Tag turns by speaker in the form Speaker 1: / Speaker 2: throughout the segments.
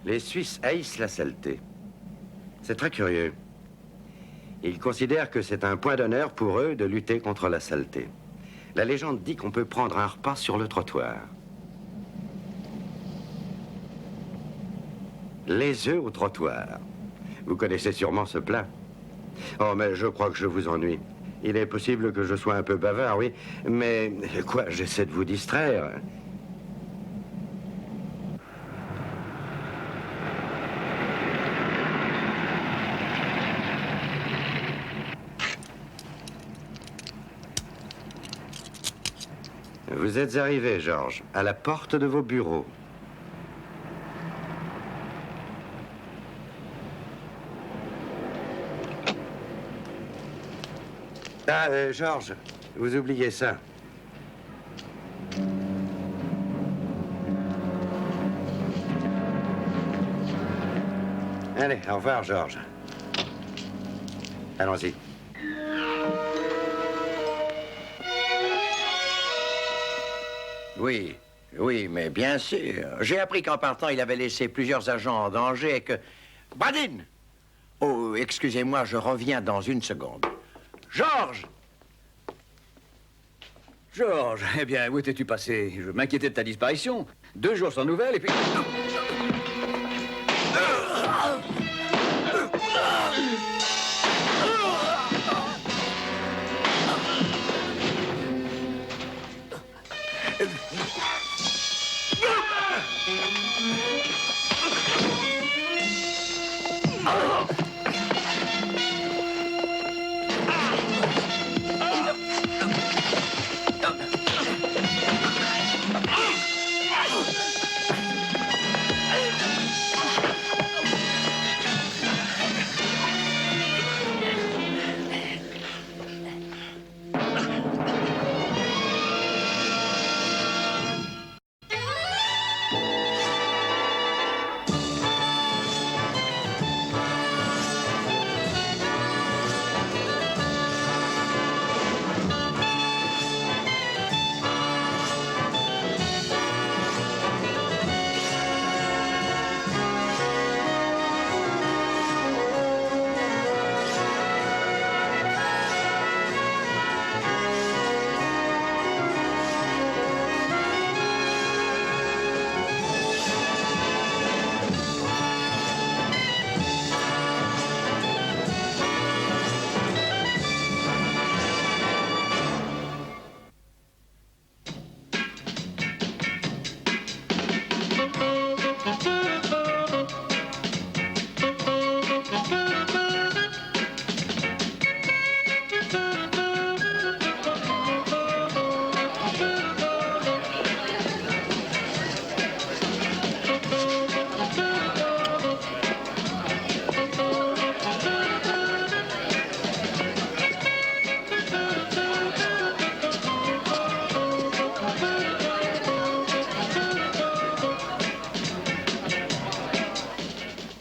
Speaker 1: Les Suisses haïssent la saleté. C'est très curieux. Ils considèrent que c'est un point d'honneur pour eux de lutter contre la saleté. La légende dit qu'on peut prendre un repas sur le trottoir. Les œufs au trottoir. Vous connaissez sûrement ce plat. Oh, mais je crois que je vous ennuie. Il est possible que je sois un peu bavard, oui. Mais quoi, j'essaie de vous distraire. Vous êtes arrivé, Georges, à la porte de vos bureaux. Ah, Georges, vous oubliez ça. Allez, au revoir, Georges. Allons-y.
Speaker 2: Oui, oui, mais bien sûr. J'ai appris qu'en partant, il avait laissé plusieurs agents en danger et que... Badin! Oh, excusez-moi, je reviens dans une seconde. Georges!
Speaker 3: Georges, eh bien, où étais-tu passé? Je m'inquiétais de ta disparition. 2 jours sans nouvelles et puis...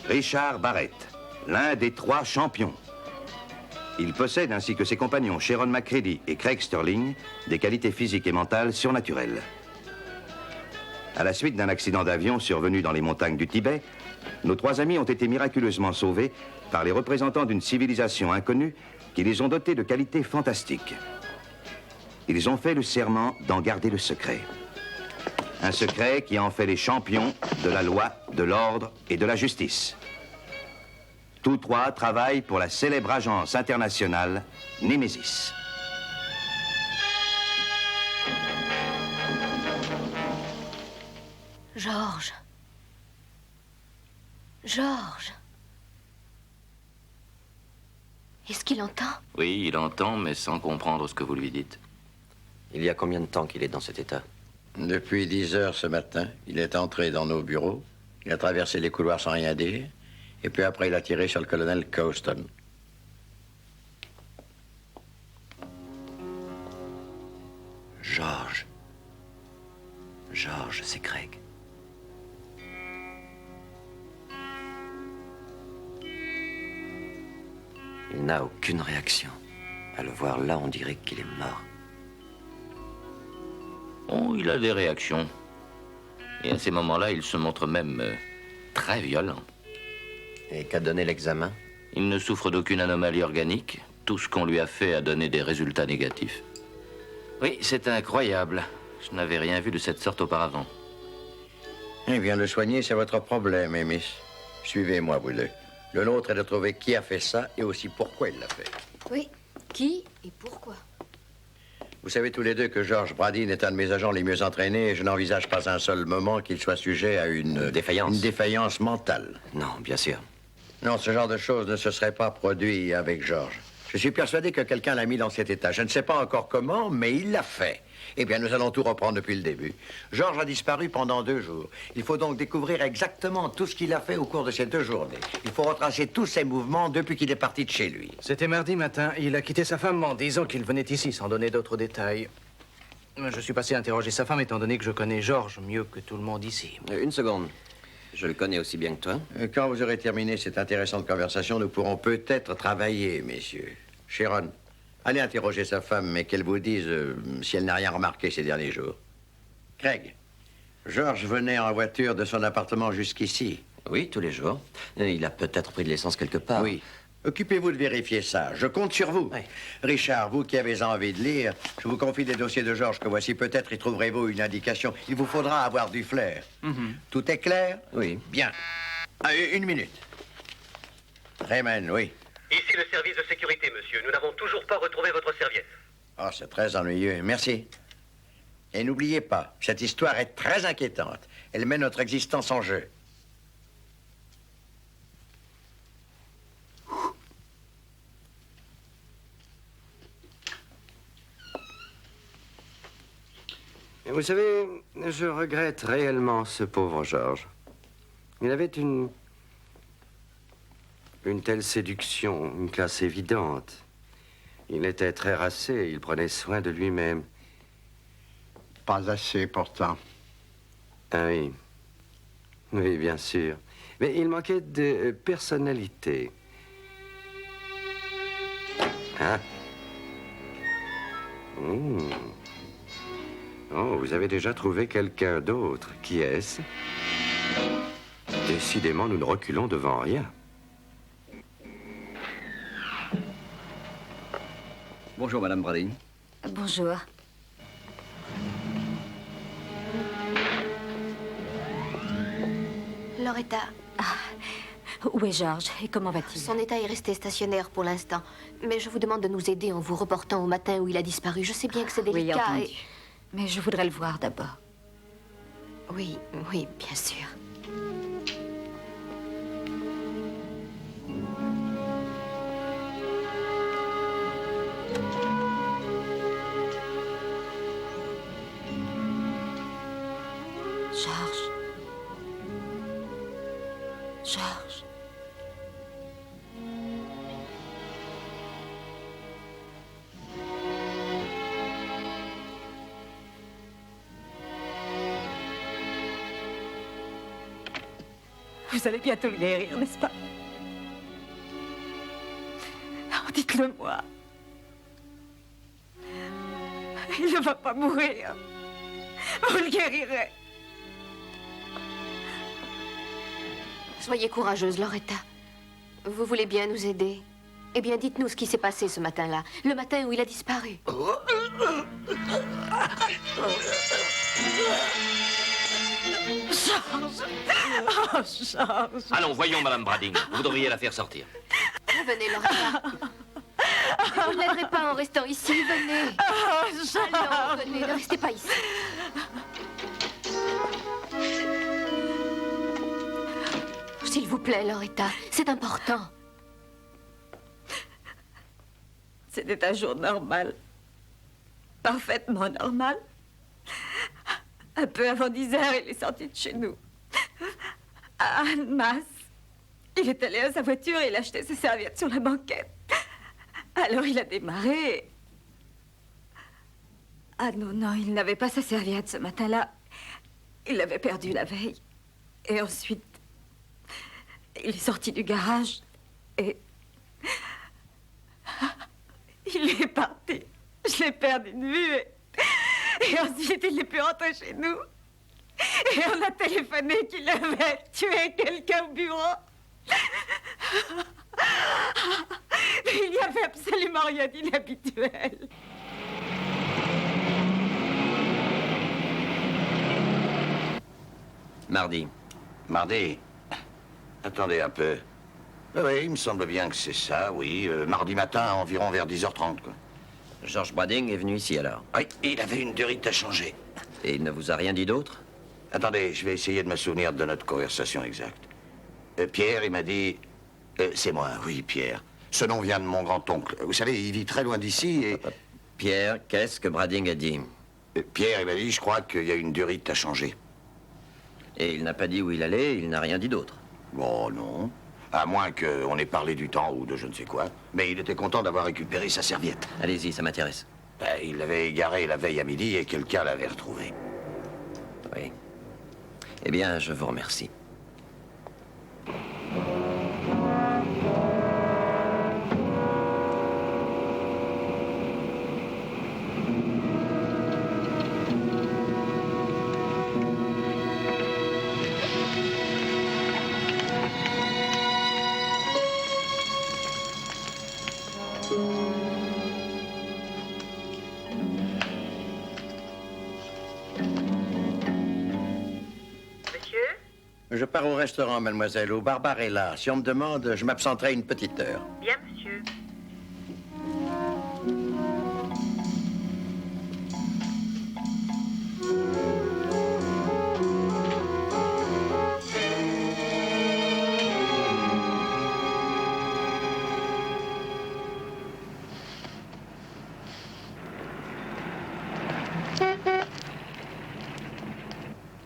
Speaker 1: Richard Barrett, l'un des 3 champions. Il possède, ainsi que ses compagnons Sharon McCready et Craig Sterling, des qualités physiques et mentales surnaturelles. À la suite d'un accident d'avion survenu dans les montagnes du Tibet, nos 3 amis ont été miraculeusement sauvés par les représentants d'une civilisation inconnue qui les ont dotés de qualités fantastiques. Ils ont fait le serment d'en garder le secret. Un secret qui en fait les champions de la loi, de l'ordre et de la justice. Tous 3 travaillent pour la célèbre agence internationale Némésis.
Speaker 4: Georges. Georges. Est-ce qu'il entend?
Speaker 5: Oui, il entend, mais sans comprendre ce que vous lui dites.
Speaker 6: Il y a combien de temps qu'il est dans cet état?
Speaker 2: Depuis 10 heures ce matin, il est entré dans nos bureaux. Il a traversé les couloirs sans rien dire. Et puis après, il a tiré sur le colonel Cawston.
Speaker 6: Georges. Georges, c'est Craig. Il n'a aucune réaction. À le voir là, on dirait qu'il est mort.
Speaker 5: Oh, il a des réactions. Et à ces moments-là, il se montre même très violent.
Speaker 6: Et qu'a donné l'examen?
Speaker 5: Il ne souffre d'aucune anomalie organique. Tout ce qu'on lui a fait a donné des résultats négatifs. Oui, c'est incroyable. Je n'avais rien vu de cette sorte auparavant.
Speaker 2: Eh bien, le soigner, c'est votre problème, Amy. Suivez-moi, vous deux. Le nôtre est de trouver qui a fait ça et aussi pourquoi il l'a fait.
Speaker 4: Oui. Qui et pourquoi?
Speaker 2: Vous savez tous les deux que George Bradin est un de mes agents les mieux entraînés et je n'envisage pas un seul moment qu'il soit sujet à une
Speaker 6: défaillance.
Speaker 2: Une défaillance mentale.
Speaker 6: Non, bien sûr.
Speaker 2: Non, ce genre de choses ne se serait pas produit avec George. Je suis persuadé que quelqu'un l'a mis dans cet état. Je ne sais pas encore comment, mais il l'a fait. Eh bien, nous allons tout reprendre depuis le début. George a disparu pendant 2 jours. Il faut donc découvrir exactement tout ce qu'il a fait au cours de ces 2 journées. Il faut retracer tous ses mouvements depuis qu'il est parti de chez lui.
Speaker 7: C'était mardi matin. Il a quitté sa femme en disant qu'il venait ici sans donner d'autres détails. Je suis passé interroger sa femme étant donné que je connais George mieux que tout le monde ici.
Speaker 6: Une seconde. Je le connais aussi bien que toi.
Speaker 2: Quand vous aurez terminé cette intéressante conversation, nous pourrons peut-être travailler, messieurs. Sharon, allez interroger sa femme, mais qu'elle vous dise si elle n'a rien remarqué ces derniers jours. Craig, George venait en voiture de son appartement jusqu'ici.
Speaker 6: Oui, tous les jours. Il a peut-être pris de l'essence quelque part.
Speaker 2: Oui. Occupez-vous de vérifier ça. Je compte sur vous.
Speaker 7: Oui.
Speaker 2: Richard, vous qui avez envie de lire, je vous confie des dossiers de George que voici. Peut-être y trouverez-vous une indication. Il vous faudra avoir du flair. Tout est clair?
Speaker 6: Oui.
Speaker 2: Bien. Ah, 1 minute. Raymond, oui.
Speaker 8: Ici le service de sécurité, monsieur. Nous n'avons toujours pas retrouvé votre serviette.
Speaker 2: Oh, c'est très ennuyeux. Merci. Et n'oubliez pas, cette histoire est très inquiétante. Elle met notre existence en jeu.
Speaker 9: Vous savez, je regrette réellement ce pauvre Georges. Il avait une telle séduction, une classe évidente. Il était très racé, il prenait soin de lui-même.
Speaker 2: Pas assez, pourtant.
Speaker 9: Ah oui. Oui, bien sûr. Mais il manquait de personnalité. Hein? Oh, vous avez déjà trouvé quelqu'un d'autre. Qui est-ce? Décidément, nous ne reculons devant rien.
Speaker 3: Bonjour, Madame Bradin.
Speaker 4: Bonjour. Loretta,
Speaker 10: Où est Georges et comment va-t-il?
Speaker 4: son état est resté stationnaire pour l'instant. Mais je vous demande de nous aider en vous reportant au matin où il a disparu. Je sais bien que c'est
Speaker 10: Oui,
Speaker 4: délicat
Speaker 10: entendu.
Speaker 4: et...
Speaker 10: Mais je voudrais le voir d'abord.
Speaker 4: Oui, oui, bien sûr.
Speaker 10: Georges. Georges. Vous allez bientôt le guérir, n'est-ce pas? Oh, dites-le moi. Il ne va pas mourir. Vous le guérirez.
Speaker 4: Soyez courageuse, Loretta. Vous voulez bien nous aider? Eh bien, dites-nous ce qui s'est passé ce matin-là. Le matin où il a disparu.
Speaker 10: Georges! Oh, Georges!
Speaker 5: Allons, voyons, Madame Bradin. Vous devriez la faire sortir.
Speaker 4: Venez, Loretta. Vous ne l'aiderez pas en restant ici. Venez.
Speaker 10: Oh, Georges!
Speaker 4: Allons, venez. Ne restez pas ici. S'il vous plaît, Loretta. C'est important.
Speaker 10: C'était un jour normal. Parfaitement normal. Un peu avant 10 heures, il est sorti de chez nous. À Annemasse. Il est allé à sa voiture et il a acheté ses serviettes sur la banquette. Alors il a démarré. Ah non, non, il n'avait pas sa serviette ce matin-là. Il l'avait perdue la veille. Et ensuite, il est sorti du garage et... il est parti. Je l'ai perdu de vue. Et ensuite, il n'est plus rentré chez nous. Et on a téléphoné qu'il avait tué quelqu'un au bureau. Mais il n'y avait absolument rien d'inhabituel.
Speaker 2: Mardi.
Speaker 1: Mardi. Attendez un peu. Oui, il me semble bien que c'est ça, oui. Mardi matin, environ vers 10h30, quoi.
Speaker 6: George Brading est venu ici alors.
Speaker 1: Oui, il avait une durite à changer.
Speaker 6: Et il ne vous a rien dit d'autre?
Speaker 1: Attendez, je vais essayer de me souvenir de notre conversation exacte. Pierre, il m'a dit... c'est moi, oui, Pierre. Ce nom vient de mon grand-oncle. Vous savez, il vit très loin d'ici et...
Speaker 6: Pierre, qu'est-ce que Brading a dit?
Speaker 1: Pierre, il m'a dit, je crois qu'il y a une durite à changer.
Speaker 6: Et il n'a pas dit où il allait, il n'a rien dit d'autre?
Speaker 1: Bon, non. À moins qu'on ait parlé du temps ou de je ne sais quoi. Mais il était content d'avoir récupéré sa serviette.
Speaker 6: Allez-y, ça m'intéresse.
Speaker 1: Il l'avait égarée la veille à midi et quelqu'un l'avait retrouvée.
Speaker 6: Oui. Eh bien, je vous remercie.
Speaker 2: Je pars au restaurant, mademoiselle, au Barbarella. Si on me demande, je m'absenterai une petite heure.
Speaker 8: Bien, monsieur.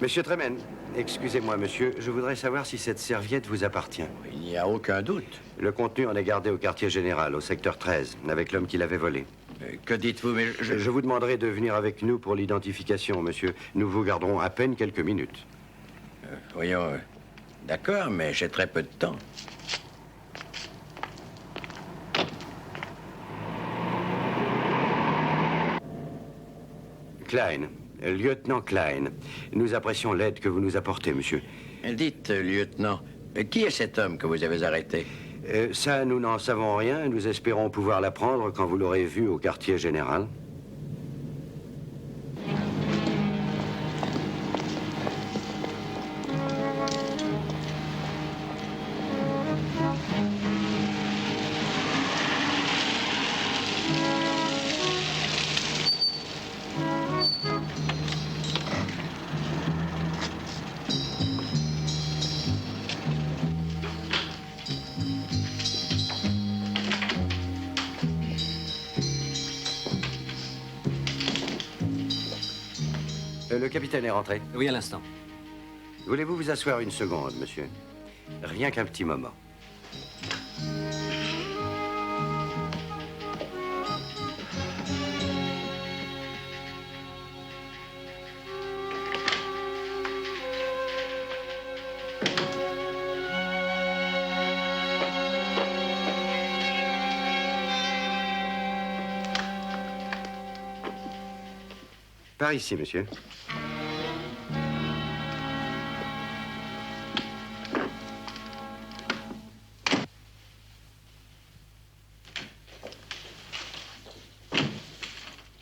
Speaker 9: Monsieur Tremen, excusez-moi, monsieur, je voudrais savoir si cette serviette vous appartient.
Speaker 2: Il n'y a aucun doute.
Speaker 9: Le contenu en est gardé au quartier général, au secteur 13, avec l'homme qui l'avait volé.
Speaker 2: Que dites-vous, mais
Speaker 9: Je vous demanderai de venir avec nous pour l'identification, monsieur. Nous vous garderons à peine quelques minutes.
Speaker 2: Voyons, d'accord, mais j'ai très peu de temps.
Speaker 9: Klein, lieutenant Klein, nous apprécions l'aide que vous nous apportez, monsieur.
Speaker 2: Dites, lieutenant, qui est cet homme que vous avez arrêté?
Speaker 9: Ça, nous n'en savons rien. Nous espérons pouvoir l'apprendre quand vous l'aurez vu au quartier général. Le capitaine est rentré.
Speaker 11: Oui, à l'instant.
Speaker 9: Voulez-vous vous asseoir une seconde, monsieur? Rien qu'un petit moment. Par ici, monsieur.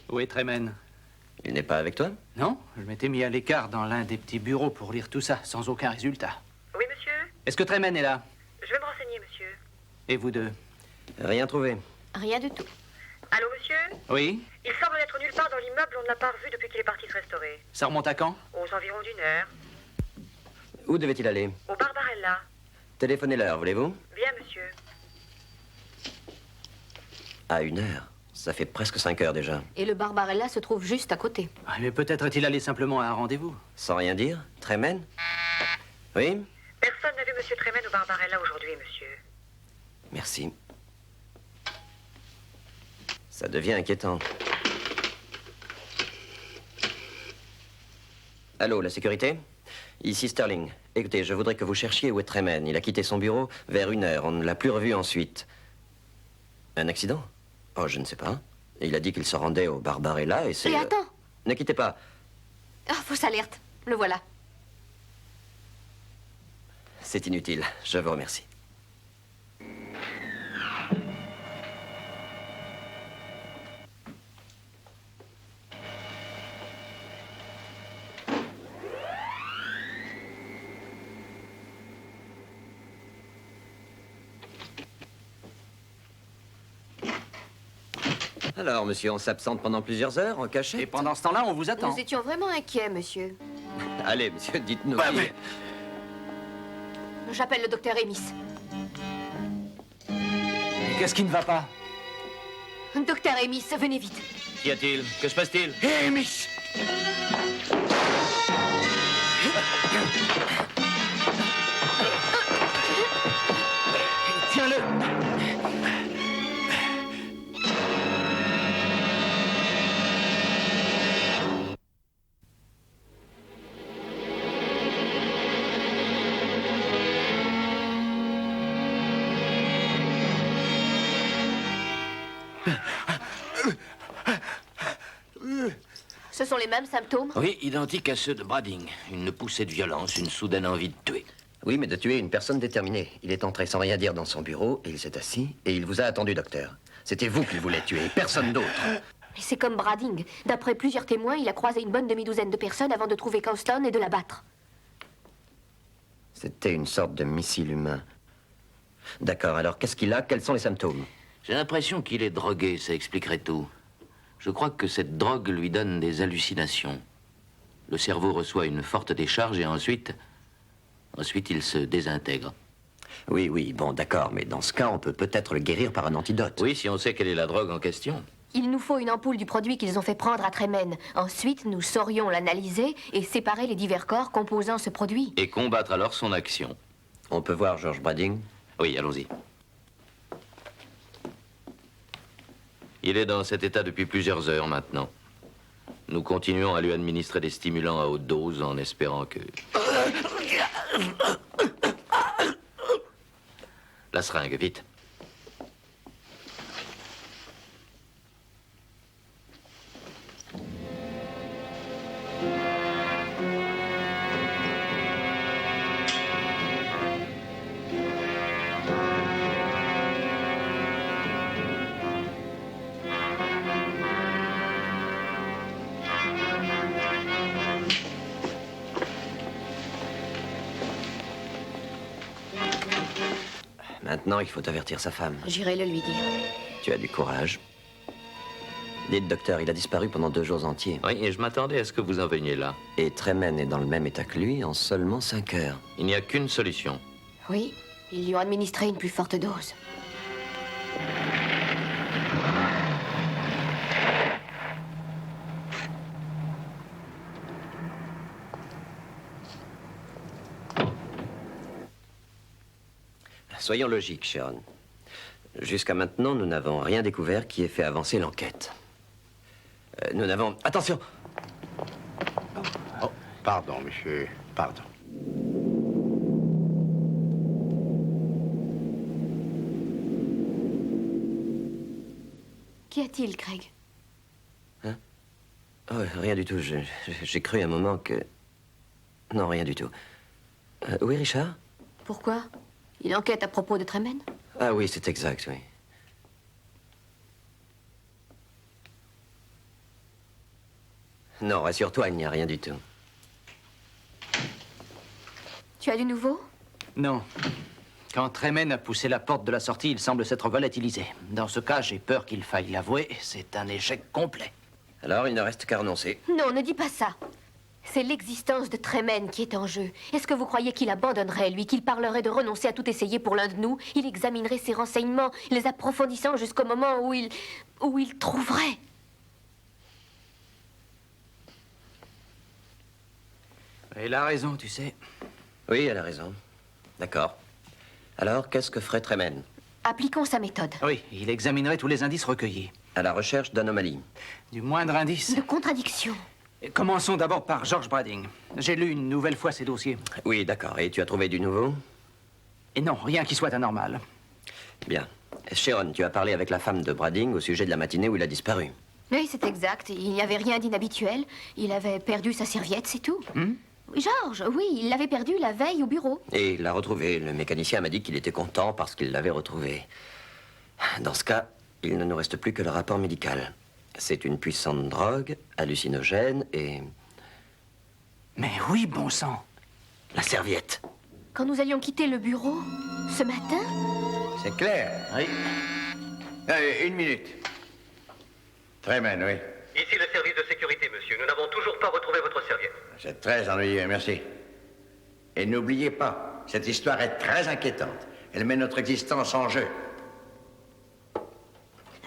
Speaker 7: Où est Tremen?
Speaker 6: Il n'est pas avec toi?
Speaker 7: Non, je m'étais mis à l'écart dans l'un des petits bureaux pour lire tout ça, sans aucun résultat.
Speaker 8: Oui, monsieur?
Speaker 7: Est-ce que Tremen est là?
Speaker 8: Je vais me renseigner, monsieur.
Speaker 7: Et vous deux?
Speaker 6: Rien trouvé.
Speaker 4: Rien du tout.
Speaker 8: Allô, monsieur?
Speaker 7: Oui?
Speaker 8: Il semble n'être nulle part dans l'immeuble, on ne l'a pas revu depuis qu'il est parti se restaurer.
Speaker 7: Ça remonte à quand?
Speaker 8: Aux environs d'une heure.
Speaker 6: Où devait-il aller?
Speaker 8: Au Barbarella.
Speaker 6: Téléphonez-leur, voulez-vous?
Speaker 8: Bien, monsieur.
Speaker 6: À 1 heure. Ça fait presque 5 heures déjà.
Speaker 4: Et le Barbarella se trouve juste à côté.
Speaker 7: Ah, mais peut-être est-il allé simplement à un rendez-vous.
Speaker 6: Sans rien dire? Tremen? Oui?
Speaker 8: Personne n'a vu monsieur Tremen au Barbarella aujourd'hui, monsieur.
Speaker 6: Merci. Ça devient inquiétant. Allô, la sécurité? Ici Sterling. Écoutez, je voudrais que vous cherchiez où est Tremen. Il a quitté son bureau vers 1h. On ne l'a plus revu ensuite. Un accident? Oh, je ne sais pas. Il a dit qu'il se rendait au Barbarella et c'est...
Speaker 4: Et attends.
Speaker 6: Ne quittez pas.
Speaker 4: Ah, fausse alerte. Le voilà.
Speaker 6: C'est inutile. Je vous remercie. Alors, monsieur, on s'absente pendant plusieurs heures, en cachette?
Speaker 7: Et pendant ce temps-là, on vous attend.
Speaker 4: Nous étions vraiment inquiets, monsieur.
Speaker 6: Allez, monsieur, dites-nous.
Speaker 7: mais...
Speaker 4: J'appelle le docteur Emis.
Speaker 7: Qu'est-ce qui ne va pas?
Speaker 4: Docteur Emis, venez vite.
Speaker 5: Qu'y a-t-il? Que se passe-t-il?
Speaker 7: Emis! Tiens-le!
Speaker 4: Ce sont les mêmes symptômes?
Speaker 5: Oui, identique à ceux de Brading. Une poussée de violence, une soudaine envie de tuer.
Speaker 6: Oui, mais de tuer une personne déterminée. Il est entré sans rien dire dans son bureau, et il s'est assis, et il vous a attendu, docteur. C'était vous qu'il voulait tuer, personne d'autre.
Speaker 4: Mais c'est comme Brading. D'après plusieurs témoins, il a croisé une bonne demi-douzaine de personnes avant de trouver Causton et de l'abattre.
Speaker 6: C'était une sorte de missile humain. D'accord, alors qu'est-ce qu'il a? Quels sont les symptômes?
Speaker 5: J'ai l'impression qu'il est drogué, ça expliquerait tout. Je crois que cette drogue lui donne des hallucinations. Le cerveau reçoit une forte décharge et ensuite il se désintègre.
Speaker 6: Oui, oui, bon, d'accord, mais dans ce cas, on peut peut-être le guérir par un antidote.
Speaker 5: Oui, si on sait quelle est la drogue en question.
Speaker 4: Il nous faut une ampoule du produit qu'ils ont fait prendre à Tremen. Ensuite, nous saurions l'analyser et séparer les divers corps composant ce produit.
Speaker 5: Et combattre alors son action.
Speaker 6: On peut voir George Brading?
Speaker 5: Oui, allons-y. Il est dans cet état depuis plusieurs heures maintenant. Nous continuons à lui administrer des stimulants à haute dose en espérant que... La seringue, vite.
Speaker 6: Maintenant, il faut avertir sa femme.
Speaker 4: J'irai le lui dire.
Speaker 6: Tu as du courage. Dites, docteur, il a disparu pendant 2 jours entiers.
Speaker 5: Oui, et je m'attendais à ce que vous en veniez là.
Speaker 6: Et Tremen est dans le même état que lui en seulement 5 heures.
Speaker 5: Il n'y a qu'une solution.
Speaker 4: Oui, ils lui ont administré une plus forte dose.
Speaker 6: Soyons logiques, Sharon. Jusqu'à maintenant, nous n'avons rien découvert qui ait fait avancer l'enquête. Nous n'avons... Attention!
Speaker 2: Oh, pardon, monsieur. Pardon.
Speaker 4: Qu'y a-t-il, Craig?
Speaker 6: Hein? Oh, rien du tout. J'ai cru un moment que... Non, rien du tout. Où est Richard?
Speaker 4: Pourquoi? Il enquête à propos de Tremen?
Speaker 6: Ah oui, c'est exact, oui. Non, rassure-toi, il n'y a rien du tout.
Speaker 4: Tu as du nouveau?
Speaker 7: Non. Quand Tremen a poussé la porte de la sortie, il semble s'être volatilisé. Dans ce cas, j'ai peur qu'il faille l'avouer. C'est un échec complet.
Speaker 6: Alors, il ne reste qu'à renoncer.
Speaker 4: Non, ne dis pas ça. C'est l'existence de Tremen qui est en jeu. Est-ce que vous croyez qu'il abandonnerait, lui, qu'il parlerait de renoncer à tout essayer pour l'un de nous? Il examinerait ses renseignements, les approfondissant jusqu'au moment où il trouverait.
Speaker 7: Elle a raison, tu sais.
Speaker 6: Oui, elle a raison. D'accord. Alors, qu'est-ce que ferait Tremen?
Speaker 4: Appliquons sa méthode.
Speaker 7: Oui, il examinerait tous les indices recueillis.
Speaker 6: À la recherche d'anomalies.
Speaker 7: Du moindre indice.
Speaker 4: De contradiction.
Speaker 7: Commençons d'abord par George Brading. J'ai lu une nouvelle fois ses dossiers.
Speaker 6: Oui, d'accord. Et tu as trouvé du nouveau?
Speaker 7: Et non, rien qui soit anormal.
Speaker 6: Bien. Sharon, tu as parlé avec la femme de Brading au sujet de la matinée où il a disparu.
Speaker 4: Oui, c'est exact. Il n'y avait rien d'inhabituel. Il avait perdu sa serviette, c'est tout. George, oui, il l'avait perdue la veille au bureau.
Speaker 6: Et il l'a retrouvé. Le mécanicien m'a dit qu'il était content parce qu'il l'avait retrouvé. Dans ce cas, il ne nous reste plus que le rapport médical. C'est une puissante drogue, hallucinogène et...
Speaker 7: Mais oui, bon sang.
Speaker 6: La serviette.
Speaker 4: Quand nous allions quitter le bureau, ce matin...
Speaker 2: C'est clair.
Speaker 3: Oui.
Speaker 2: Allez, une minute. Tremen, oui.
Speaker 8: Ici le service de sécurité, monsieur. Nous n'avons toujours pas retrouvé votre serviette.
Speaker 2: C'est très ennuyeux, merci. Et n'oubliez pas, cette histoire est très inquiétante. Elle met notre existence en jeu.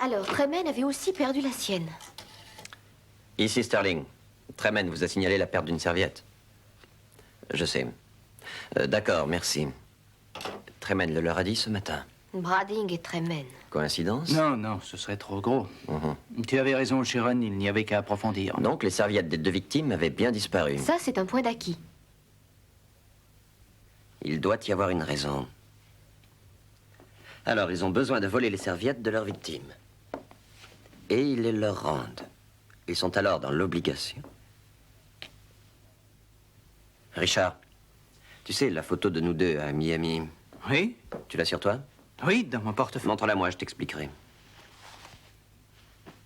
Speaker 4: Alors, Tremen avait aussi perdu la sienne.
Speaker 6: Ici Sterling. Tremen vous a signalé la perte d'une serviette. Je sais. D'accord, merci. Tremen le leur a dit ce matin.
Speaker 4: Brading et Tremen.
Speaker 6: Coïncidence?
Speaker 7: Non, non, ce serait trop gros. Tu avais raison, Sharon, il n'y avait qu'à approfondir.
Speaker 6: Donc les serviettes des 2 victimes avaient bien disparu.
Speaker 4: Ça, c'est un point d'acquis.
Speaker 6: Il doit y avoir une raison. Alors, ils ont besoin de voler les serviettes de leurs victimes. Et ils les leur rendent. Ils sont alors dans l'obligation. Richard, tu sais, la photo de nous deux à Miami,
Speaker 7: Oui?
Speaker 6: tu l'as sur toi?
Speaker 7: Oui, dans mon portefeuille.
Speaker 6: Montre-la moi, je t'expliquerai.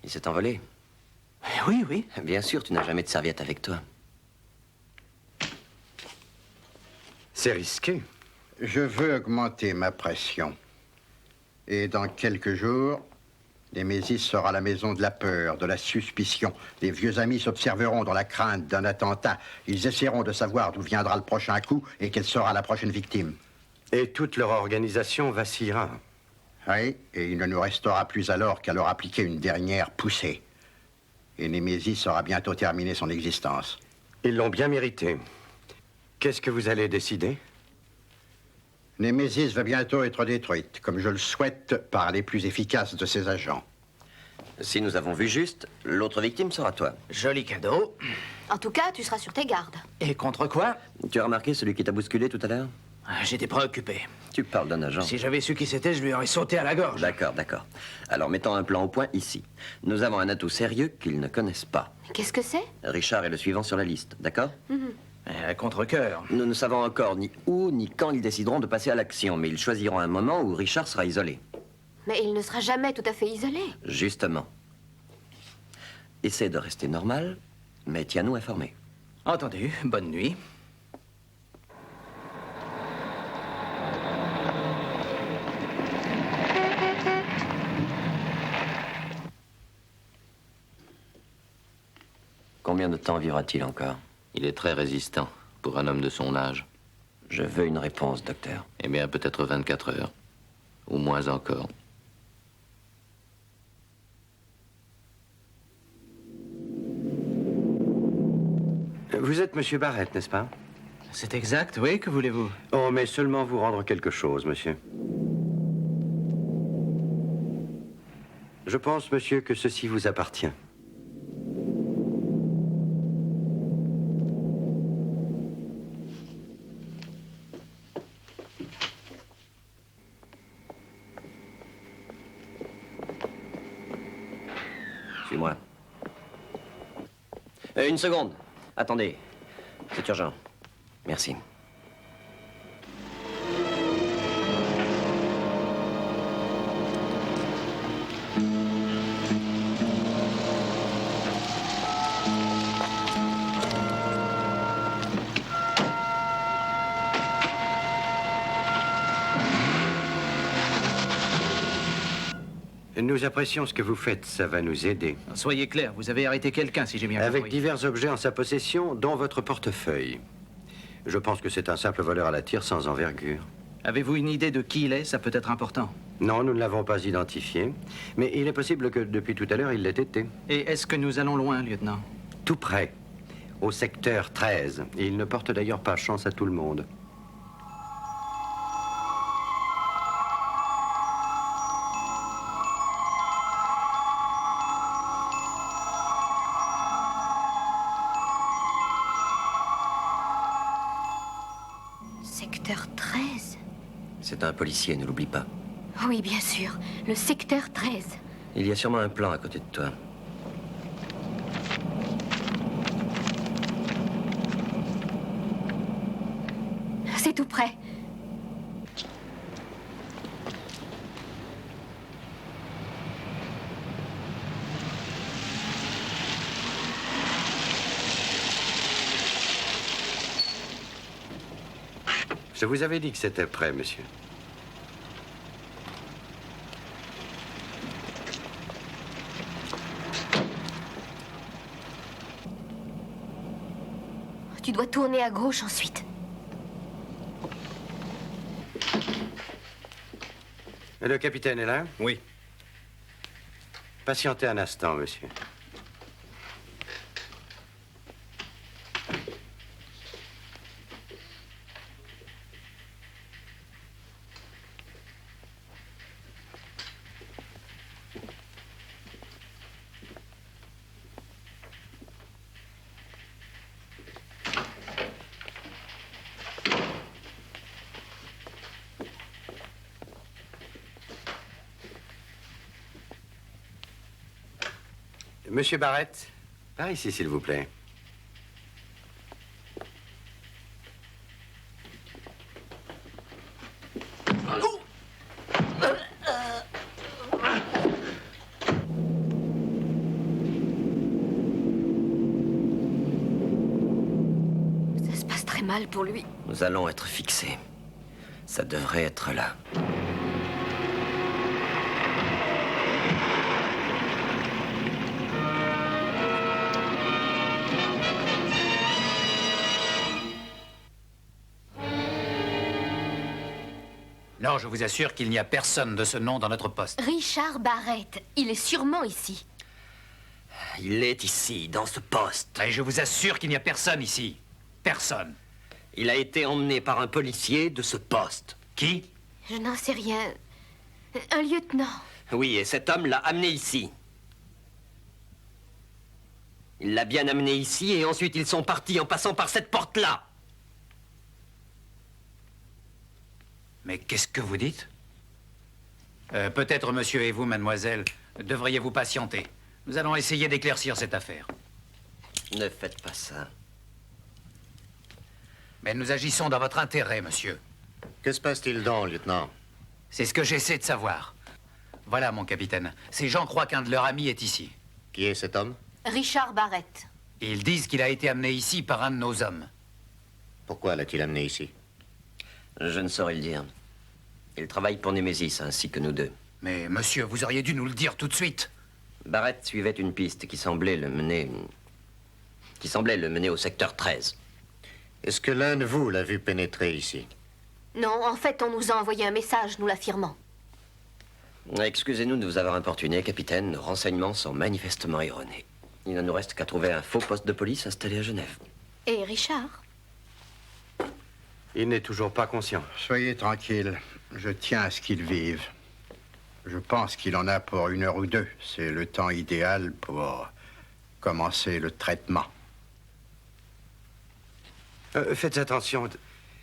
Speaker 6: Il s'est envolé.
Speaker 7: Oui, oui.
Speaker 6: Bien sûr, tu n'as jamais de serviette avec toi.
Speaker 9: C'est risqué.
Speaker 11: Je veux augmenter ma pression. Et dans quelques jours, Némésis sera la maison de la peur, de la suspicion. Les vieux amis s'observeront dans la crainte d'un attentat. Ils essaieront de savoir d'où viendra le prochain coup et quelle sera la prochaine victime.
Speaker 9: Et toute leur organisation vacillera.
Speaker 11: Oui, et il ne nous restera plus alors qu'à leur appliquer une dernière poussée. Et Némésis aura bientôt terminé son existence.
Speaker 9: Ils l'ont bien mérité. Qu'est-ce que vous allez décider?
Speaker 11: Némésis va bientôt être détruite, comme je le souhaite, par les plus efficaces de ses agents.
Speaker 6: Si nous avons vu juste, l'autre victime sera toi.
Speaker 7: Joli cadeau.
Speaker 4: En tout cas, tu seras sur tes gardes.
Speaker 7: Et contre quoi?
Speaker 6: Tu as remarqué celui qui t'a bousculé tout à l'heure?
Speaker 7: J'étais préoccupé.
Speaker 6: Tu parles d'un agent.
Speaker 7: Si j'avais su qui c'était, je lui aurais sauté à la gorge.
Speaker 6: D'accord, d'accord. Alors, mettons un plan au point ici. Nous avons un atout sérieux qu'ils ne connaissent pas.
Speaker 4: Qu'est-ce que c'est?
Speaker 6: Richard est le suivant sur la liste, d'accord?
Speaker 7: À contre-cœur.
Speaker 6: Nous ne savons encore ni où ni quand ils décideront de passer à l'action, mais ils choisiront un moment où Richard sera isolé.
Speaker 4: Mais il ne sera jamais tout à fait isolé.
Speaker 6: Justement. Essaie de rester normal, mais tiens-nous informés.
Speaker 7: Entendu. Bonne nuit.
Speaker 6: Combien de temps vivra-t-il encore?
Speaker 5: Il est très résistant pour un homme de son âge.
Speaker 6: Je veux une réponse, docteur.
Speaker 5: Eh bien, peut-être 24 heures. Ou moins encore.
Speaker 9: Vous êtes Monsieur Barrett, n'est-ce pas?
Speaker 7: C'est exact, oui, que voulez-vous?
Speaker 9: Oh, mais seulement vous rendre quelque chose, monsieur. Je pense, monsieur, que ceci vous appartient.
Speaker 6: Suis-moi. Une seconde. Attendez. C'est urgent. Merci.
Speaker 9: Nous apprécions ce que vous faites, ça va nous aider.
Speaker 7: Soyez clair, vous avez arrêté quelqu'un, si j'ai bien
Speaker 9: Avec
Speaker 7: compris.
Speaker 9: divers objets en sa possession, dont votre portefeuille. Je pense que c'est un simple voleur à la tire sans envergure.
Speaker 7: Avez-vous une idée de qui il est? Ça peut être important.
Speaker 9: Non, nous ne l'avons pas identifié. Mais il est possible que depuis tout à l'heure, il l'ait été.
Speaker 7: Et est-ce que nous allons loin, lieutenant?
Speaker 9: Tout près, au secteur 13. Et il ne porte d'ailleurs pas chance à tout le monde.
Speaker 6: C'est un policier, ne l'oublie pas.
Speaker 4: Oui, bien sûr. Le secteur 13.
Speaker 6: Il y a sûrement un plan à côté de toi.
Speaker 4: C'est tout près.
Speaker 9: Je vous avais dit que c'était prêt, monsieur.
Speaker 4: Tu dois tourner à gauche ensuite.
Speaker 9: Le capitaine est là?
Speaker 2: Oui.
Speaker 9: Patientez un instant, monsieur. Monsieur Barrett, par ici, s'il vous plaît.
Speaker 4: Ça se passe très mal pour lui.
Speaker 6: Nous allons être fixés. Ça devrait être là.
Speaker 12: Non, je vous assure qu'il n'y a personne de ce nom dans notre poste.
Speaker 4: Richard Barrett. Il est sûrement ici.
Speaker 6: Il est ici, dans ce poste.
Speaker 12: Et je vous assure qu'il n'y a personne ici. Personne.
Speaker 6: Il a été emmené par un policier de ce poste.
Speaker 12: Qui?
Speaker 4: Je n'en sais rien. Un lieutenant.
Speaker 6: Oui, et cet homme l'a amené ici. Il l'a bien amené ici et ensuite ils sont partis en passant par cette porte-là.
Speaker 12: Mais qu'est-ce que vous dites? Peut-être, monsieur et vous, mademoiselle, devriez-vous patienter. Nous allons essayer d'éclaircir cette affaire.
Speaker 6: Ne faites pas ça.
Speaker 12: Mais nous agissons dans votre intérêt, monsieur.
Speaker 2: Que se passe-t-il donc, lieutenant?
Speaker 12: C'est ce que j'essaie de savoir. Voilà, mon capitaine. Ces gens croient qu'un de leurs amis est ici.
Speaker 2: Qui est cet homme?
Speaker 4: Richard Barrett.
Speaker 12: Ils disent qu'il a été amené ici par un de nos hommes.
Speaker 2: Pourquoi l'a-t-il amené ici?
Speaker 6: Je ne saurais le dire. Il travaille pour Némésis, ainsi que nous deux.
Speaker 12: Mais, monsieur, vous auriez dû nous le dire tout de suite.
Speaker 6: Barrett suivait une piste qui semblait le mener au secteur 13.
Speaker 2: Est-ce que l'un de vous l'a vu pénétrer ici?
Speaker 4: Non, en fait, on nous a envoyé un message, nous l'affirmons.
Speaker 6: Excusez-nous de vous avoir importuné, capitaine. Nos renseignements sont manifestement erronés. Il ne nous reste qu'à trouver un faux poste de police installé à Genève.
Speaker 4: Et Richard?
Speaker 9: Il n'est toujours pas conscient.
Speaker 11: Soyez tranquille. Je tiens à ce qu'il vive. Je pense qu'il en a pour 1 heure ou 2. C'est le temps idéal pour commencer le traitement.
Speaker 9: Faites attention.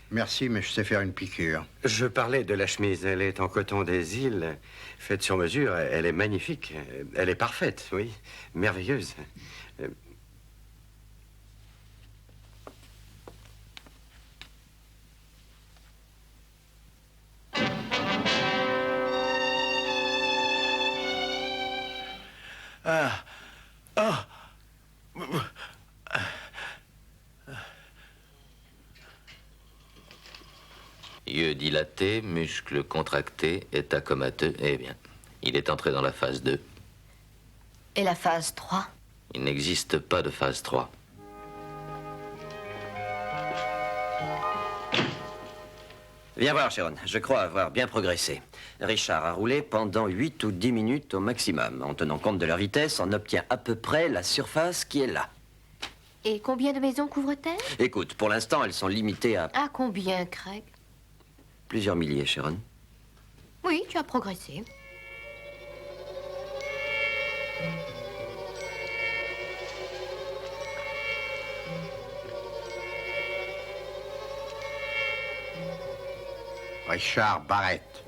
Speaker 11: Merci, mais je sais faire une piqûre.
Speaker 9: Je parlais de la chemise. Elle est en coton des îles, faite sur mesure. Elle est magnifique. Elle est parfaite, oui. Merveilleuse.
Speaker 5: Yeux dilatés, muscles contractés, état comateux. Eh bien, il est entré dans la phase 2.
Speaker 4: Et la phase 3?
Speaker 5: Il n'existe pas de phase 3.
Speaker 6: Viens voir, Sharon. Je crois avoir bien progressé. Richard a roulé pendant 8 ou 10 minutes au maximum. En tenant compte de leur vitesse, on obtient à peu près la surface qui est là.
Speaker 4: Et combien de maisons couvre-t-elle?
Speaker 6: Écoute, pour l'instant, elles sont limitées à
Speaker 4: À combien, Craig?
Speaker 6: plusieurs milliers, Sharon.
Speaker 4: Oui, tu as progressé.
Speaker 11: Richard Barrett.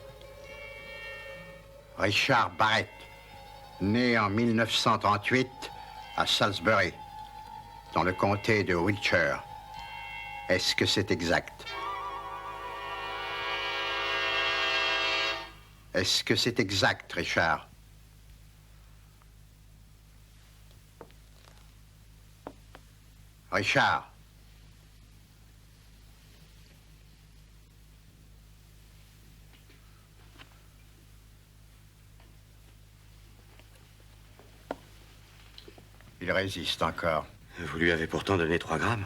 Speaker 11: Richard Barrett, né en 1938 à Salisbury, dans le comté de Wiltshire. Est-ce que c'est exact? Est-ce que c'est exact, Richard? Richard. Il résiste encore.
Speaker 9: Vous lui avez pourtant donné 3 grammes.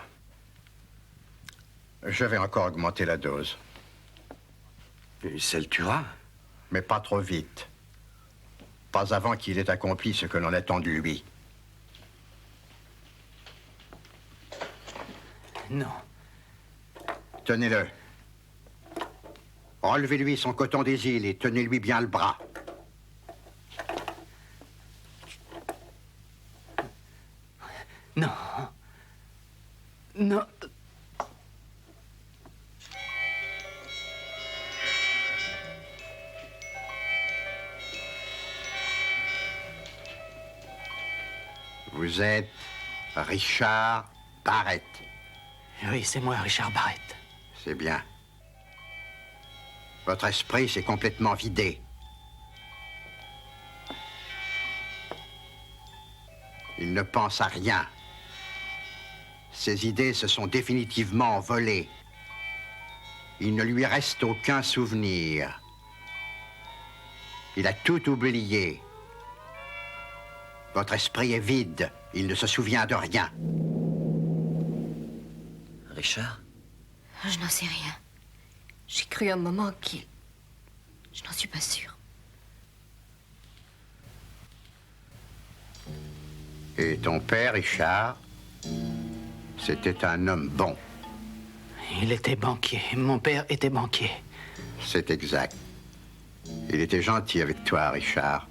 Speaker 11: Je vais encore augmenter la dose.
Speaker 9: Ça le tuera.
Speaker 11: Mais pas trop vite. Pas avant qu'il ait accompli ce que l'on attend de lui.
Speaker 7: Non.
Speaker 11: Tenez-le. Relevez-lui son coton des îles et tenez-lui bien le bras.
Speaker 7: Non. Non.
Speaker 11: Vous êtes Richard Barrett.
Speaker 7: Oui, c'est moi, Richard Barrett.
Speaker 11: C'est bien. Votre esprit s'est complètement vidé. Il ne pense à rien. Ses idées se sont définitivement envolées. Il ne lui reste aucun souvenir. Il a tout oublié. Votre esprit est vide. Il ne se souvient de rien.
Speaker 6: Richard?
Speaker 4: Je n'en sais rien. J'ai cru un moment qu'il... Je n'en suis pas sûre.
Speaker 11: Et ton père, Richard, c'était un homme bon.
Speaker 7: Il était banquier. Mon père était banquier.
Speaker 11: C'est exact. Il était gentil avec toi, Richard.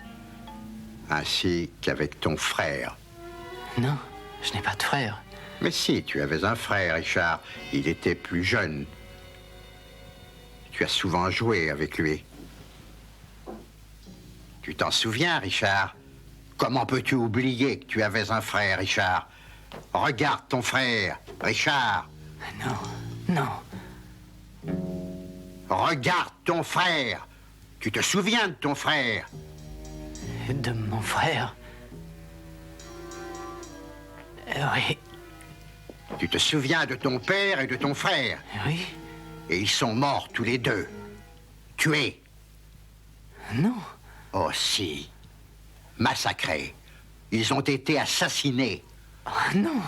Speaker 11: Ainsi qu'avec ton frère.
Speaker 7: Non, je n'ai pas de frère.
Speaker 11: Mais si, tu avais un frère, Richard. Il était plus jeune. Tu as souvent joué avec lui. Tu t'en souviens, Richard? Comment peux-tu oublier que tu avais un frère, Richard? Regarde ton frère, Richard.
Speaker 7: Non, non.
Speaker 11: Regarde ton frère. Tu te souviens de ton frère?
Speaker 7: De mon frère? Oui.
Speaker 11: Tu te souviens de ton père et de ton frère?
Speaker 7: Oui.
Speaker 11: Et ils sont morts tous les deux. Tués.
Speaker 7: Non.
Speaker 11: Oh si. Massacrés. Ils ont été assassinés.
Speaker 7: Oh, non.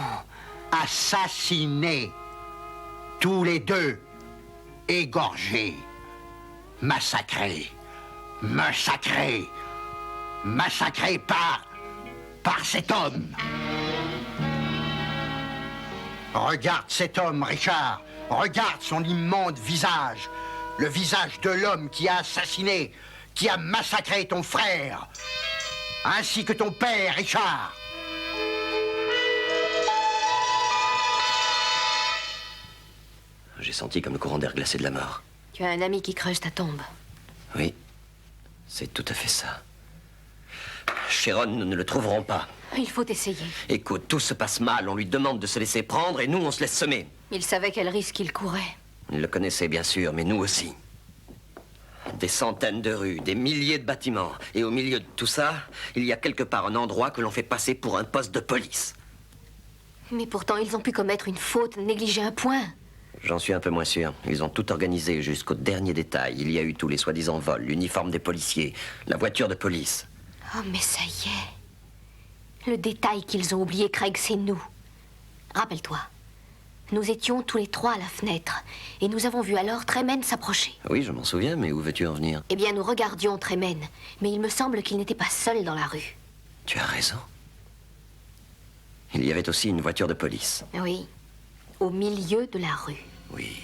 Speaker 11: Assassinés. Tous les deux. Égorgés. Massacrés. Massacrés. Massacrés par cet homme. Regarde cet homme, Richard. Regarde son immonde visage. Le visage de l'homme qui a assassiné, qui a massacré ton frère. Ainsi que ton père, Richard.
Speaker 6: J'ai senti comme le courant d'air glacé de la mort.
Speaker 4: Tu as un ami qui creuse ta tombe.
Speaker 6: Oui, c'est tout à fait ça. Sharon, nous ne le trouverons pas.
Speaker 4: Il faut essayer.
Speaker 6: Écoute, tout se passe mal. On lui demande de se laisser prendre et nous, on se laisse semer.
Speaker 4: Il savait quel risque il courait.
Speaker 6: Il le connaissait, bien sûr, mais nous aussi. Des centaines de rues, des milliers de bâtiments. Et au milieu de tout ça, il y a quelque part un endroit que l'on fait passer pour un poste de police.
Speaker 4: Mais pourtant, ils ont pu commettre une faute, négliger un point.
Speaker 6: J'en suis un peu moins sûr. Ils ont tout organisé jusqu'au dernier détail. Il y a eu tous les soi-disant vols, l'uniforme des policiers, la voiture de police.
Speaker 4: Oh, mais ça y est. Le détail qu'ils ont oublié, Craig, c'est nous. Rappelle-toi. Nous étions tous les trois à la fenêtre. Et nous avons vu alors Tremen s'approcher.
Speaker 6: Oui, je m'en souviens, mais où veux-tu en venir?
Speaker 4: Eh bien, nous regardions Tremen. Mais il me semble qu'il n'était pas seul dans la rue.
Speaker 6: Tu as raison. Il y avait aussi une voiture de police.
Speaker 4: Oui. Au milieu de la rue.
Speaker 6: Oui.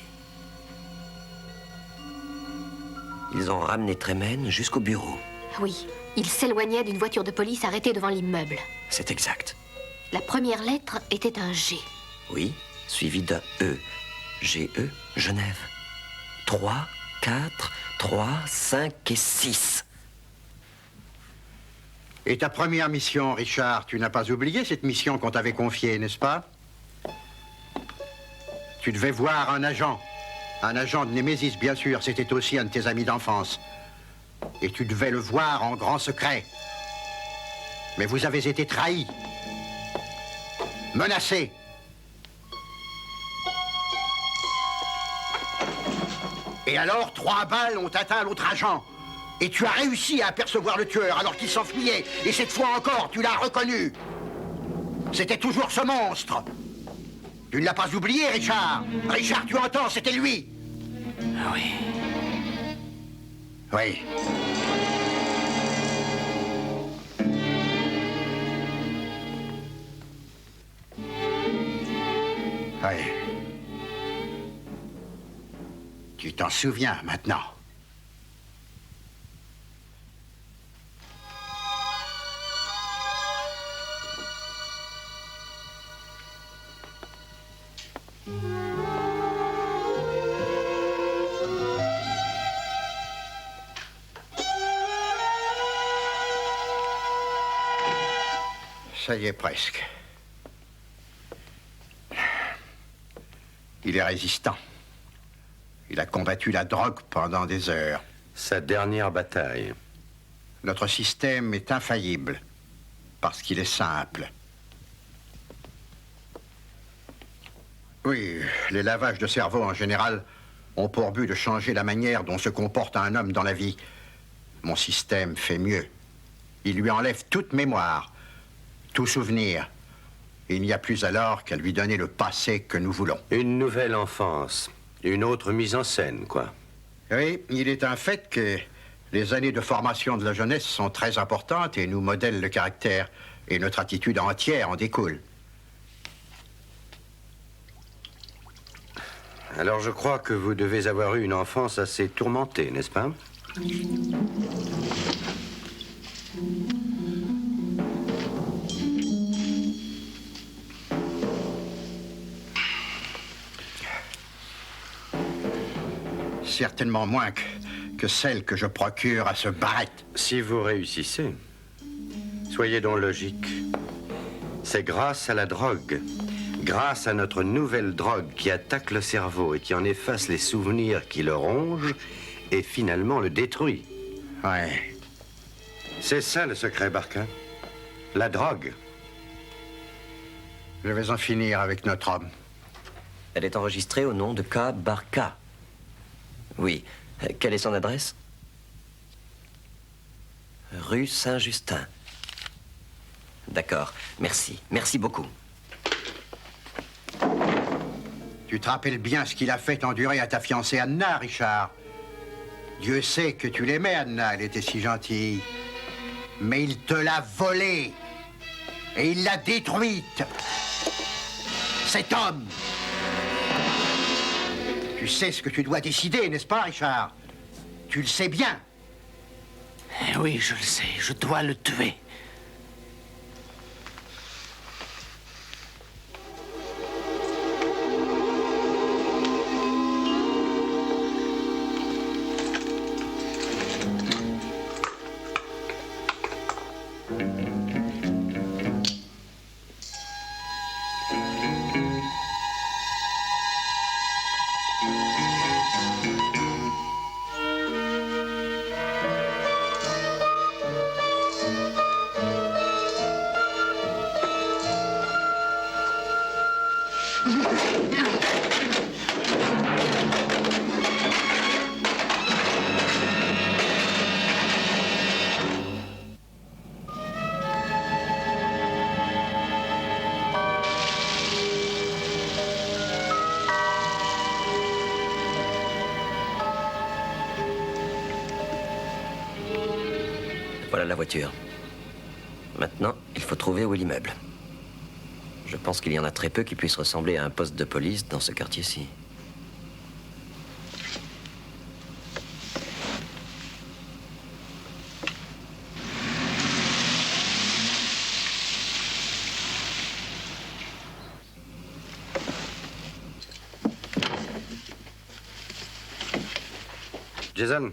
Speaker 6: Ils ont ramené Tremen jusqu'au bureau.
Speaker 4: Oui. Il s'éloignait d'une voiture de police arrêtée devant l'immeuble.
Speaker 6: C'est exact.
Speaker 4: La première lettre était un G.
Speaker 6: Oui, suivi d'un E. G-E, Genève. 3, 4, 3, 5 et 6.
Speaker 11: Et ta première mission, Richard, tu n'as pas oublié cette mission qu'on t'avait confiée, n'est-ce pas? Tu devais voir un agent. Un agent de Némésis, bien sûr. C'était aussi un de tes amis d'enfance. Et tu devais le voir en grand secret. Mais vous avez été trahis. Menacés. Et alors, 3 balles ont atteint l'autre agent. Et tu as réussi à apercevoir le tueur alors qu'il s'enfuyait. Et cette fois encore, tu l'as reconnu. C'était toujours ce monstre. Tu ne l'as pas oublié, Richard. Richard, tu entends, c'était lui.
Speaker 5: Oui.
Speaker 11: Oui. Oui. Tu t'en souviens maintenant. Ça y est presque. Il est résistant. Il a combattu la drogue pendant des heures.
Speaker 9: Sa dernière bataille.
Speaker 11: Notre système est infaillible parce qu'il est simple. Oui, les lavages de cerveau en général ont pour but de changer la manière dont se comporte un homme dans la vie. Mon système fait mieux. Il lui enlève toute mémoire, tout souvenir. Il n'y a plus alors qu'à lui donner le passé que nous voulons.
Speaker 9: Une nouvelle enfance. Une autre mise en scène, quoi.
Speaker 11: Oui, il est un fait que les années de formation de la jeunesse sont très importantes et nous modèlent le caractère. Et notre attitude entière en découle.
Speaker 9: Alors je crois que vous devez avoir eu une enfance assez tourmentée, n'est-ce pas?
Speaker 11: Certainement moins que celle que je procure à ce Barrett.
Speaker 9: Si vous réussissez, soyez donc logique. C'est grâce à la drogue, grâce à notre nouvelle drogue qui attaque le cerveau et qui en efface les souvenirs qui le rongent et finalement le détruit.
Speaker 11: Ouais.
Speaker 9: C'est ça le secret, Barca. La drogue.
Speaker 11: Je vais en finir avec notre homme.
Speaker 6: Elle est enregistrée au nom de K. Barca. Oui. Quelle est son adresse? Rue Saint-Justin. D'accord. Merci. Merci beaucoup.
Speaker 11: Tu te rappelles bien ce qu'il a fait endurer à ta fiancée Anna, Richard. Dieu sait que tu l'aimais, Anna. Elle était si gentille. Mais il te l'a volée. Et il l'a détruite. Cet homme. Tu sais ce que tu dois décider, n'est-ce pas, Richard? Tu le sais bien.
Speaker 5: Oui, je le sais. Je dois le tuer.
Speaker 6: Voilà la voiture. Maintenant, il faut trouver où est l'immeuble. Je pense qu'il y en a très peu qui puissent ressembler à un poste de police dans ce quartier-ci.
Speaker 9: Jason.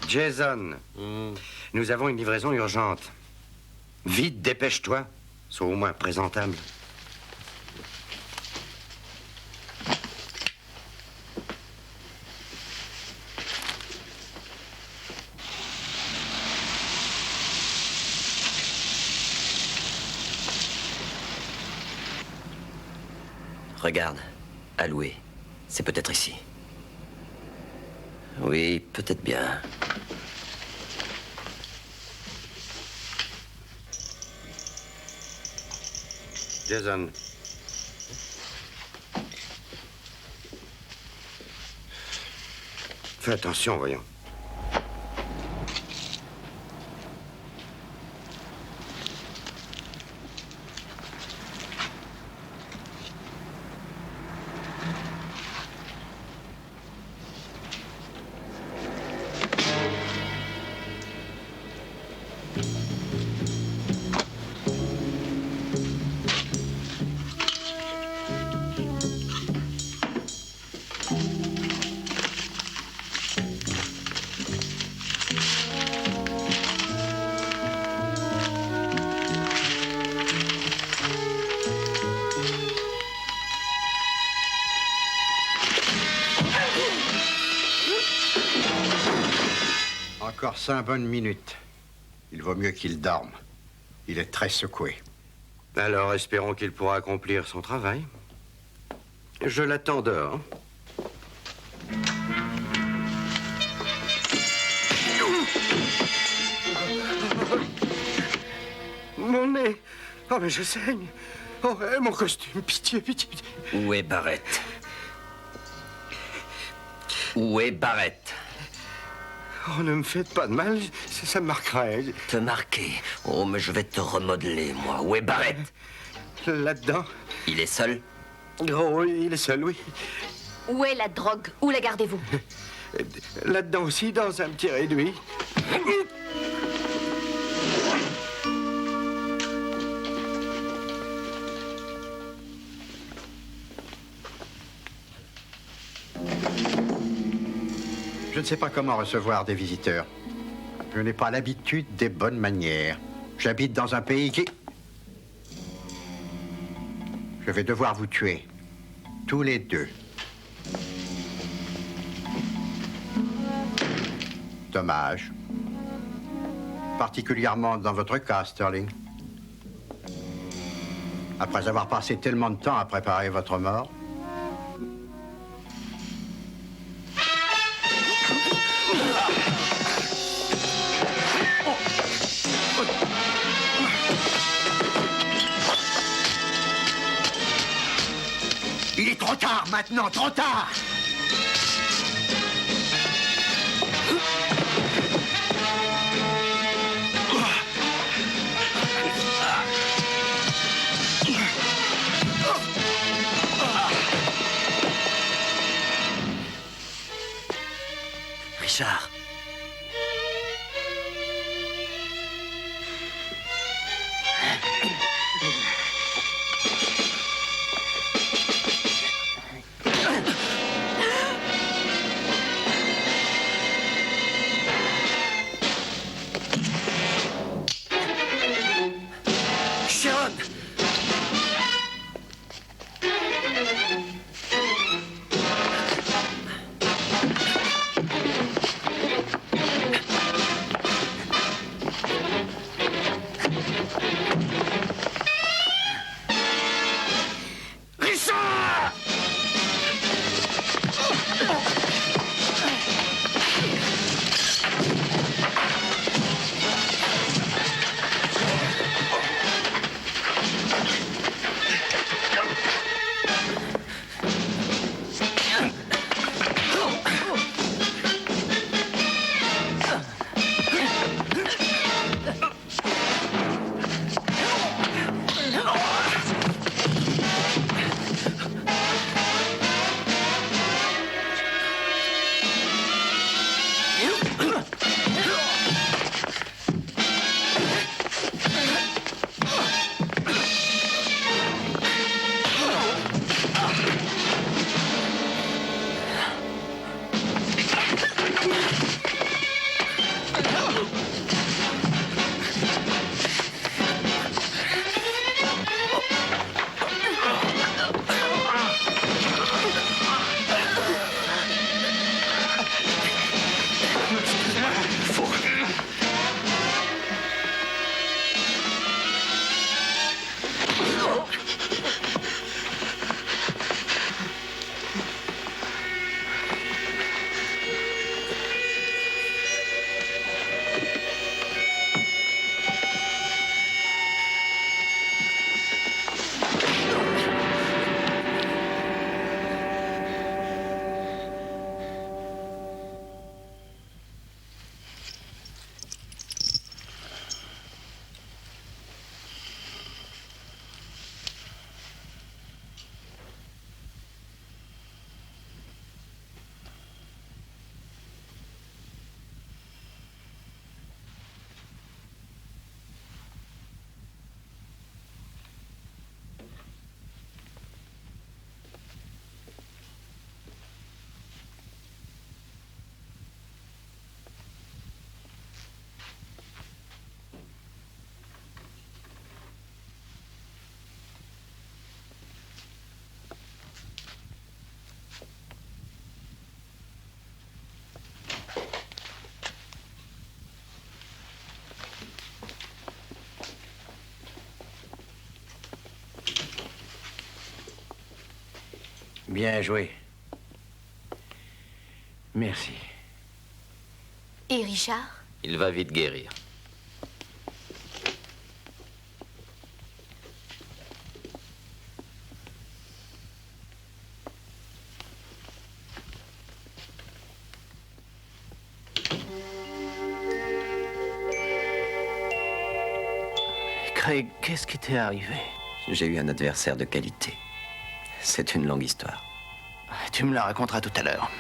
Speaker 9: Jason. Nous avons une livraison urgente. Vite, dépêche-toi. Sois au moins présentable.
Speaker 6: Regarde, à louer. C'est peut-être ici. Oui, peut-être bien.
Speaker 9: Jason. Fais attention, voyons.
Speaker 11: Encore 5 bonnes minutes. Il vaut mieux qu'il dorme. Il est très secoué.
Speaker 9: Alors, espérons qu'il pourra accomplir son travail. Je l'attends dehors. Mon nez. Oh, mais je saigne. Oh, mon costume. Pitié, pitié, pitié.
Speaker 6: Où est Barrett? Où est Barrett?
Speaker 9: Oh, ne me faites pas de mal, ça me marquerait.
Speaker 6: Te marquer? Oh, mais je vais te remodeler, moi. Où est Barrett?
Speaker 9: Là-dedans.
Speaker 6: Il est seul?
Speaker 9: Oh, il est seul, oui.
Speaker 4: Où est la drogue? Où la gardez-vous?
Speaker 9: Là-dedans aussi, dans un petit réduit.
Speaker 11: Je ne sais pas comment recevoir des visiteurs. Je n'ai pas l'habitude des bonnes manières. J'habite dans un pays qui... Je vais devoir vous tuer. Tous les deux. Dommage. Particulièrement dans votre cas, Sterling. Après avoir passé tellement de temps à préparer votre mort.
Speaker 2: Il est trop tard maintenant, trop tard!
Speaker 6: Richard.
Speaker 2: Bien joué. Merci.
Speaker 4: Et Richard?
Speaker 5: Il va vite guérir.
Speaker 7: Craig, qu'est-ce qui t'est arrivé?
Speaker 6: J'ai eu un adversaire de qualité. C'est une longue histoire.
Speaker 7: Tu me la raconteras tout à l'heure.